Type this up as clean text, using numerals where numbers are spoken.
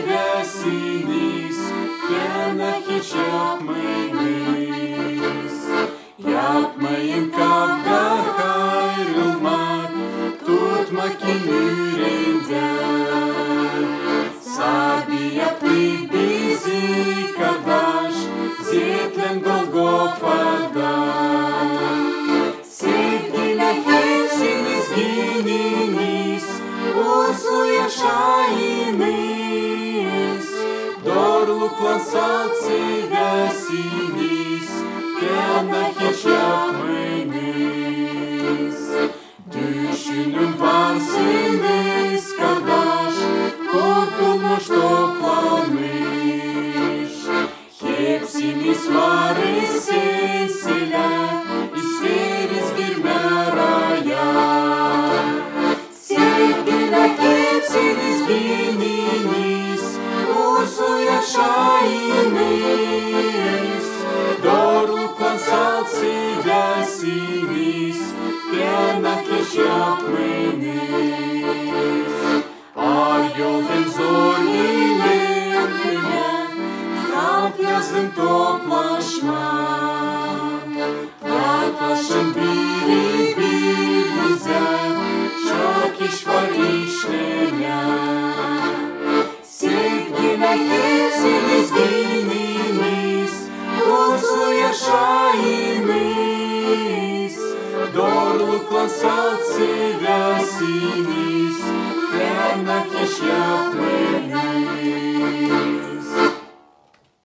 vesinīs, pienāki apmainis. Yapmayın kavga ayrılmak, tutmak inüründe. Sabi yaptı bizi kardeş, zeytlen Golgofa'da. Sevgiyle hepsiniz bininiz, uslu yaşayınız. Doğrulukla salt sevesiniz, piyanah hiç yapmayınız. Düşünün varsınız kardeş, kurtulmuş toplanmış. Hepsimiz varız sesle, isteriz girmer aya. Sevgiyle hepsiniz bininiz, uslu yaşayınız. Doğrulukla salt sevesiniz, piyanah hiç yapmayınız. Ar yolun zor ilerleme, salt yazın toplaşma. Yaklaşın birbirinize, çok iş var işleyen. Sevgiyle hepsiniz bininiz, uslu yaşayınız. Doğrulukla salt sevesiniz, piyanah hiç yapmayınız.